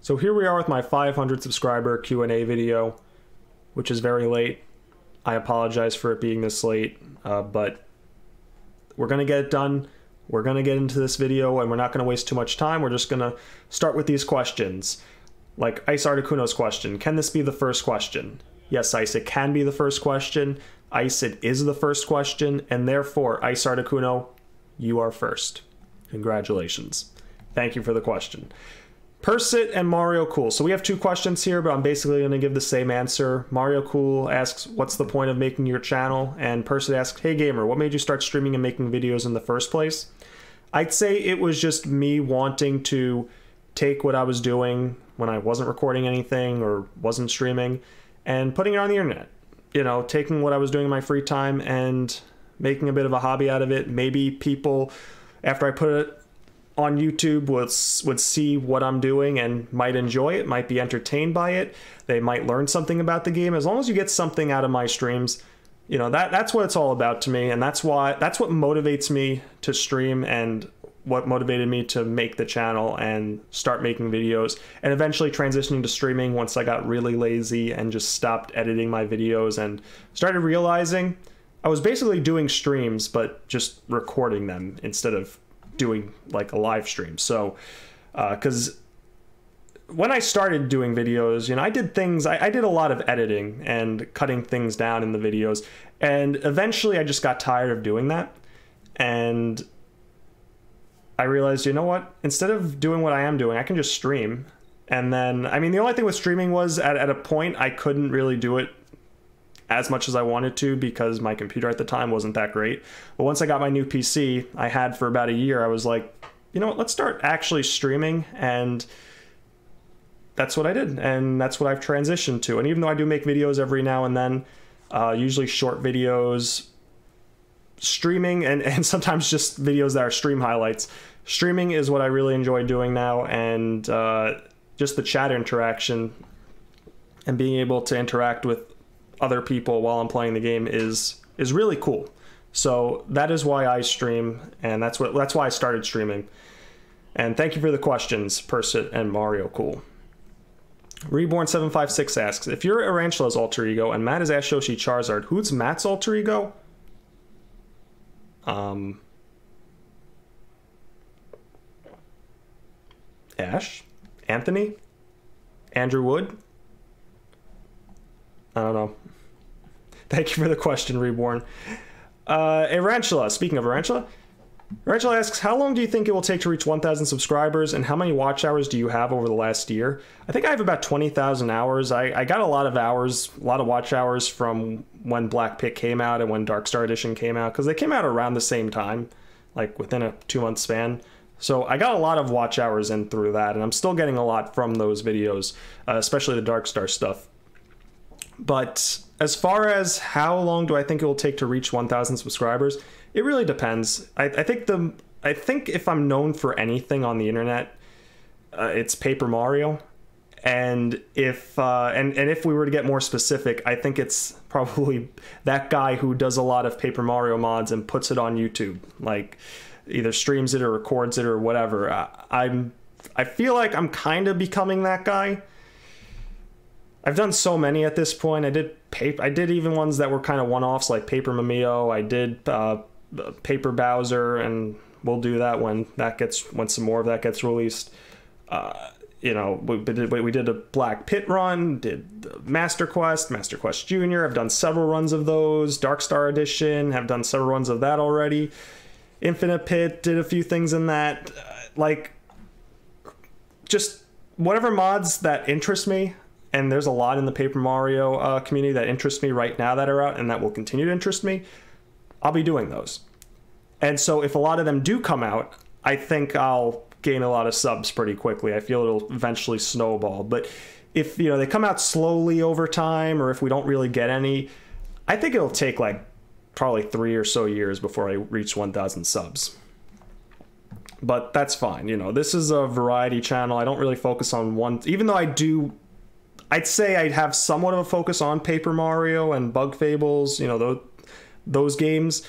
So here we are with my 500 subscriber Q&A video, which is very late. I apologize for it being this late, but we're going to get it done. We're going to get into this video and we're not going to waste too much time. We're just going to start with these questions. Like Ice Articuno's question, can this be the first question? Yes, Ice, it can be the first question. Ice, it is the first question, and therefore, Ice Articuno, you are first. Congratulations. Thank you for the question. Persit and Mario Cool. So we have two questions here, but I'm basically going to give the same answer. Mario Cool asks, what's the point of making your channel? And Persit asks, hey gamer, what made you start streaming and making videos in the first place? I'd say it was just me wanting to take what I was doing when I wasn't recording anything or wasn't streaming and putting it on the internet. You know, taking what I was doing in my free time and making a bit of a hobby out of it. Maybe people, after I put it on YouTube, would see what I'm doing and might enjoy it, might be entertained by it. They might learn something about the game. As long as you get something out of my streams, you know, that's what it's all about to me. And that's what motivates me to stream and what motivated me to make the channel and start making videos and eventually transitioning to streaming once I got really lazy and just stopped editing my videos and started realizing I was basically doing streams, but just recording them instead of doing like a live stream. So because when I started doing videos, you know, I did things, I did a lot of editing and cutting things down in the videos, and eventually I just got tired of doing that, and I realized, you know what, instead of doing what I am doing, I can just stream. And then, I mean, the only thing with streaming was at a point I couldn't really do it as much as I wanted to because my computer at the time wasn't that great. But once I got my new PC I had for about a year, I was like, you know what, let's start actually streaming, and that's what I did, and that's what I've transitioned to. And even though I do make videos every now and then, usually short videos, streaming and sometimes just videos that are stream highlights, streaming is what I really enjoy doing now, and just the chat interaction and being able to interact with other people while I'm playing the game is really cool. So that is why I stream, and that's why I started streaming. And thank you for the questions, Persit and Mario Cool. Reborn756 asks, if you're Arantula's alter ego and Matt is Ash Yoshi Charizard, who's Matt's alter ego? Ash? Anthony? Andrew Wood? I don't know. Thank you for the question, Reborn. Arantula, speaking of Arantula asks, how long do you think it will take to reach 1,000 subscribers, and how many watch hours do you have over the last year? I think I have about 20,000 hours. I got a lot of hours, a lot of watch hours from when Black Pit came out and when Dark Star Edition came out, because they came out around the same time, like within a 2-month span. So I got a lot of watch hours in through that, and I'm still getting a lot from those videos, especially the Dark Star stuff. But as far as how long do I think it will take to reach 1,000 subscribers, it really depends. I think if I'm known for anything on the internet, it's Paper Mario. And if we were to get more specific, I think it's probably that guy who does a lot of Paper Mario mods and puts it on YouTube, like either streams it or records it or whatever. I feel like I'm kind of becoming that guy. I've done so many at this point. I did even ones that were kind of one-offs, like Paper Mimeo. I did Paper Bowser, and we'll do that when some more of that gets released. You know, we did a Black Pit run, did Master Quest Junior. I've done several runs of those. Dark Star Edition, have done several runs of that already. Infinite Pit, did a few things in that. Like, just whatever mods that interest me. And there's a lot in the Paper Mario community that interest me right now that are out and that will continue to interest me. I'll be doing those. And so if a lot of them do come out, I think I'll gain a lot of subs pretty quickly. I feel it'll eventually snowball. But if, you know, they come out slowly over time, or if we don't really get any, I think it'll take like probably 3 or so years before I reach 1,000 subs. But that's fine. You know, this is a variety channel. I don't really focus on one, even though I'd say I'd have somewhat of a focus on Paper Mario and Bug Fables, you know, those games.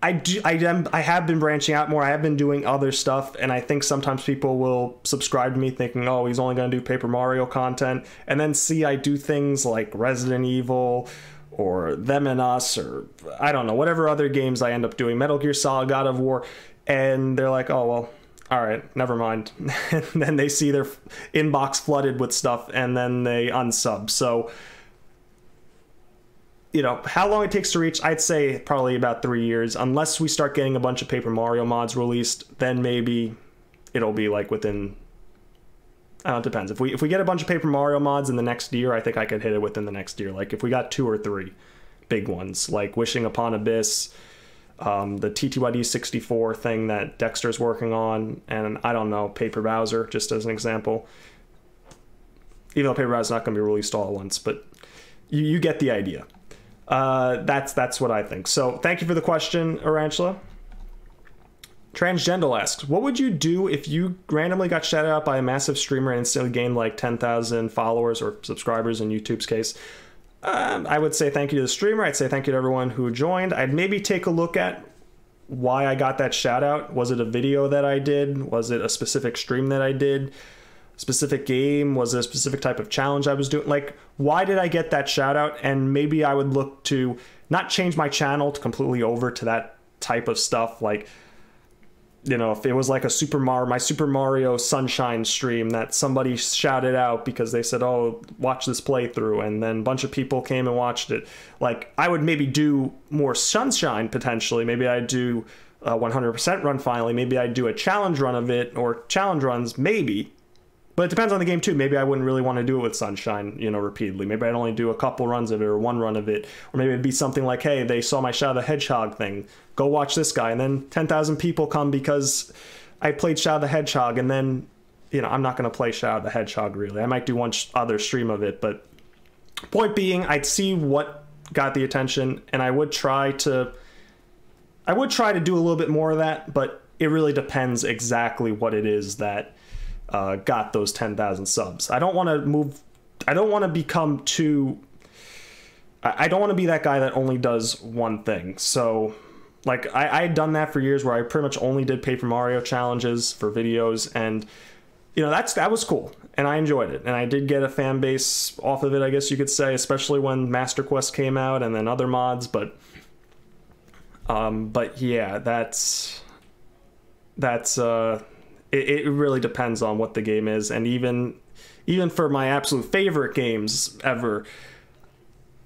I have been branching out more. I have been doing other stuff, and I think sometimes people will subscribe to me thinking, oh, he's only going to do Paper Mario content, and then see I do things like Resident Evil or Them and Us, or I don't know, whatever other games I end up doing, Metal Gear Solid, God of War, and they're like, oh, well, all right, never mind. And then they see their inbox flooded with stuff, and then they unsub. So, you know, how long it takes to reach, I'd say probably about 3 years. Unless we start getting a bunch of Paper Mario mods released, then maybe it'll be like within, it depends. If we get a bunch of Paper Mario mods in the next year, I think I could hit it within the next year. Like if we got 2 or 3 big ones, like Wishing Upon Abyss, the TTYD 64 thing that Dexter's working on, and I don't know, Paper Bowser, just as an example. Even though Paper Bowser's not going to be released all at once, but you get the idea. That's what I think. So thank you for the question, Arantula. Transgendal asks, what would you do if you randomly got shouted out by a massive streamer and instantly gained like 10,000 followers or subscribers in YouTube's case? I would say thank you to the streamer. I'd say thank you to everyone who joined. I'd maybe take a look at why I got that shout out. Was it a video that I did? Was it a specific stream that I did? Specific game? Was it a specific type of challenge I was doing? Like, why did I get that shout out? And maybe I would look to not change my channel to completely over to that type of stuff. Like, you know, if it was like a my Super Mario Sunshine stream that somebody shouted out because they said, oh, watch this playthrough, and then a bunch of people came and watched it. Like, I would maybe do more Sunshine potentially. Maybe I'd do a 100% run finally. Maybe I'd do a challenge run of it, or challenge runs, maybe. But it depends on the game too. Maybe I wouldn't really want to do it with Sunshine, you know, repeatedly. Maybe I'd only do a couple runs of it or one run of it. Or maybe it'd be something like, hey, they saw my Shadow the Hedgehog thing. Go watch this guy. And then 10,000 people come because I played Shadow the Hedgehog. And then, you know, I'm not going to play Shadow the Hedgehog really. I might do one other stream of it. But point being, I'd see what got the attention. And I would try to do a little bit more of that. But it really depends exactly what it is that got those 10,000 subs. I don't want to become too... I don't want to be that guy that only does one thing. So, like, I had done that for years where I pretty much only did Paper Mario challenges for videos, and, you know, that was cool, and I enjoyed it. And I did get a fan base off of it, I guess you could say, especially when Master Quest came out and then other mods, but yeah, it really depends on what the game is. And even for my absolute favorite games ever,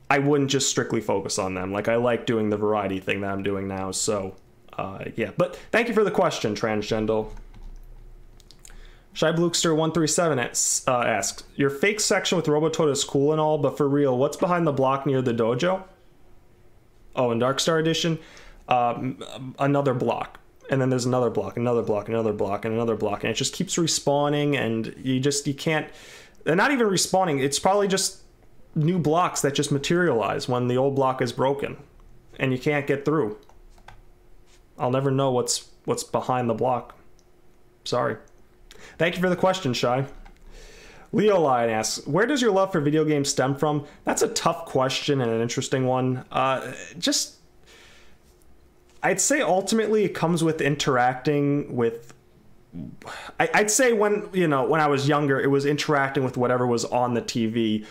I wouldn't just strictly focus on them. Like, I like doing the variety thing that I'm doing now. So yeah, but thank you for the question, Transgendal. Shy Blukester 137 asks, your fake section with Robotoad is cool and all, but for real, what's behind the block near the dojo? Oh, in Darkstar Edition, another block. And then there's another block, another block, another block, and another block. And it just keeps respawning, and you can't... They're not even respawning. It's probably just new blocks that just materialize when the old block is broken. And you can't get through. I'll never know what's behind the block. Sorry. Thank you for the question, Shy. Leo Lion asks, where does your love for video games stem from? That's a tough question and an interesting one. I'd say ultimately it comes with interacting with... I'd say when I was younger, it was interacting with whatever was on the TV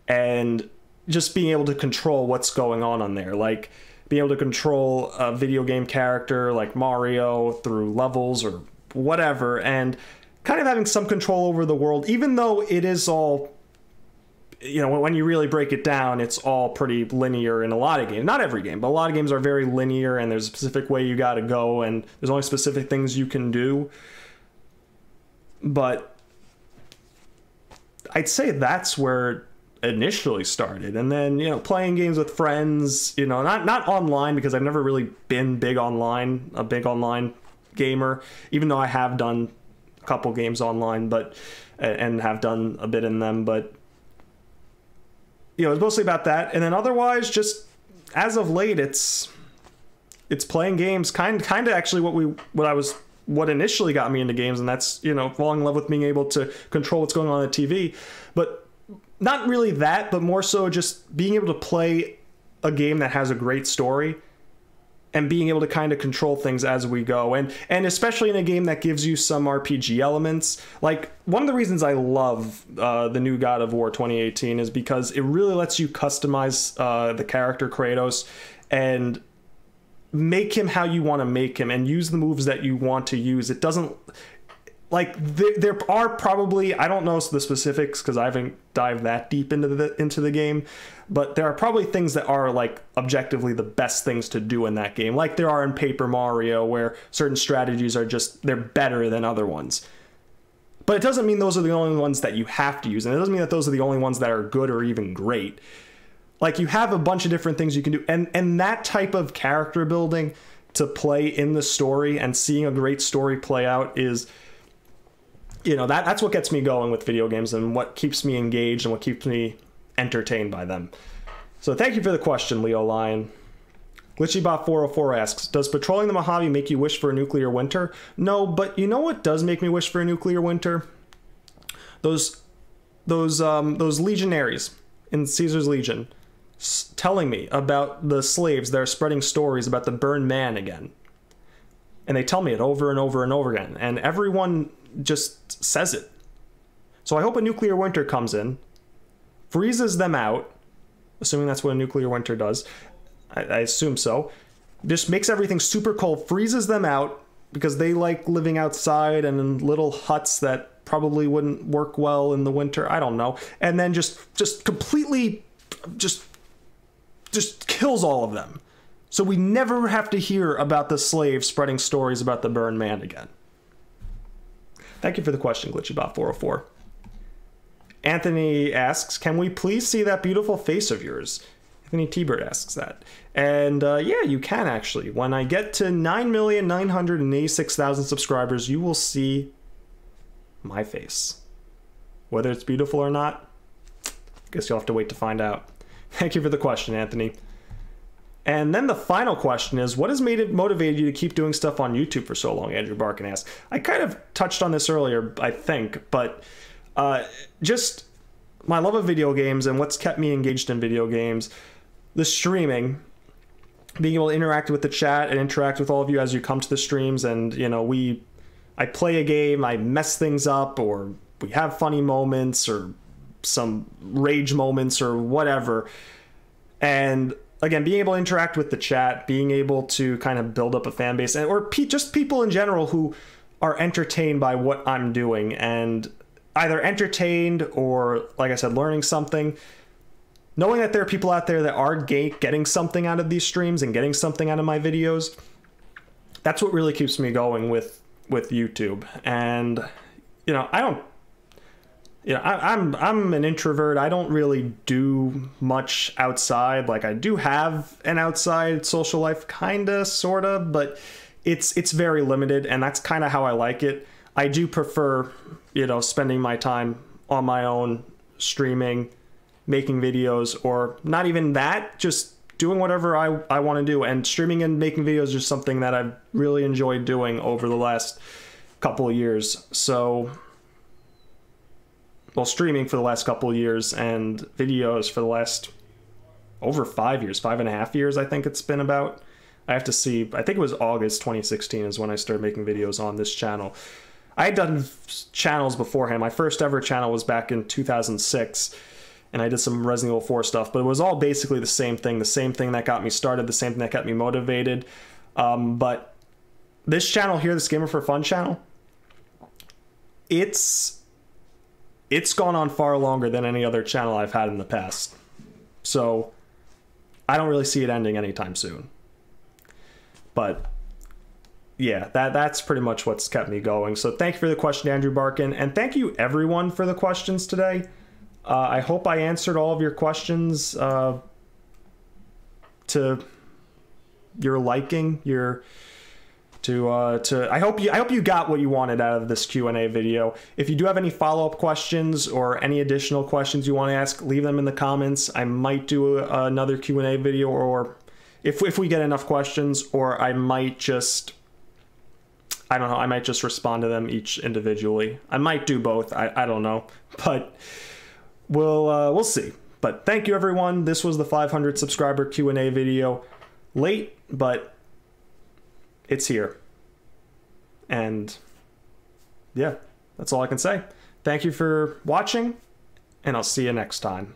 and just being able to control what's going on there. Like, being able to control a video game character like Mario through levels or whatever, and kind of having some control over the world, even though it is all... You know, when you really break it down, it's all pretty linear in a lot of games. Not every game, but a lot of games are very linear, and there's a specific way you got to go, and there's only specific things you can do. But I'd say that's where it initially started. And then, you know, playing games with friends, you know, not online, because I've never really been a big online gamer, even though I have done a couple games online, and have done a bit in them, but... You know, it's mostly about that, and then otherwise, just as of late, it's playing games. Kind of actually what initially got me into games, and that's, you know, falling in love with being able to control what's going on the TV. But not really that, but more so just being able to play a game that has a great story and being able to kind of control things as we go. And especially in a game that gives you some RPG elements. Like, one of the reasons I love the new God of War 2018 is because it really lets you customize the character Kratos and make him how you want to make him and use the moves that you want to use. It doesn't... Like, there are probably, I don't know the specifics because I haven't dived that deep into the game, but there are probably things that are, like, objectively the best things to do in that game, like there are in Paper Mario, where certain strategies are just, they're better than other ones. But it doesn't mean those are the only ones that you have to use, and it doesn't mean that those are the only ones that are good or even great. Like, you have a bunch of different things you can do, and that type of character building to play in the story and seeing a great story play out is... You know, that's what gets me going with video games and what keeps me engaged and what keeps me entertained by them. So thank you for the question, Leo Lion. GlitchyBot404 asks, does patrolling the Mojave make you wish for a nuclear winter? No, but you know what does make me wish for a nuclear winter? Those legionaries in Caesar's Legion telling me about the slaves that are spreading stories about the burned man again. And they tell me it over and over and over again. And everyone just says it. So I hope a nuclear winter comes in, freezes them out, assuming that's what a nuclear winter does. I assume so. Just makes everything super cold, freezes them out, because they like living outside and in little huts that probably wouldn't work well in the winter. I don't know. And then just completely just kills all of them. So we never have to hear about the slaves spreading stories about the burned man again. Thank you for the question, GlitchyBot404. Anthony asks, can we please see that beautiful face of yours? Anthony T-Bird asks that. And yeah, you can actually. When I get to 9,986,000 subscribers, you will see my face. Whether it's beautiful or not, I guess you'll have to wait to find out. Thank you for the question, Anthony. And then the final question is, what has motivated you to keep doing stuff on YouTube for so long? Andrew Barkin asks. I kind of touched on this earlier, I think, but just my love of video games and what's kept me engaged in video games, the streaming, being able to interact with the chat and interact with all of you as you come to the streams, and you know, I play a game, I mess things up, or we have funny moments or some rage moments or whatever, and again, being able to interact with the chat, being able to kind of build up a fan base, or just people in general who are entertained by what I'm doing, and either entertained or, like I said, learning something. Knowing that there are people out there that are getting something out of these streams and getting something out of my videos, that's what really keeps me going with YouTube. And, you know, I'm an introvert. I don't really do much outside. Like, I do have an outside social life, kinda, sorta, but it's very limited, and that's kind of how I like it. I do prefer, you know, spending my time on my own, streaming, making videos, or not even that, just doing whatever I want to do. And streaming and making videos is something that I've really enjoyed doing over the last couple of years. So, well, streaming for the last couple of years and videos for the last over 5 years, 5.5 years, I think it's been about. I have to see, I think it was August 2016 is when I started making videos on this channel. I had done channels beforehand. My first ever channel was back in 2006, and I did some Resident Evil 4 stuff, but it was all basically the same thing that got me started, the same thing that got me motivated. But this channel here, this GamerFourFun channel, it's gone on far longer than any other channel I've had in the past. So I don't really see it ending anytime soon. But yeah, that's pretty much what's kept me going. So thank you for the question, Andrew Barkin, and thank you everyone for the questions today. I hope I answered all of your questions to your liking. I hope you got what you wanted out of this Q&A video. If you do have any follow-up questions or any additional questions you want to ask, leave them in the comments. I might do another Q&A video, or if we get enough questions, or I might just, I don't know, I might just respond to them each individually. I might do both. I don't know, but we'll see. But thank you, everyone. This was the 500 subscriber Q&A video. Late, but it's here. And yeah, that's all I can say. Thank you for watching, and I'll see you next time.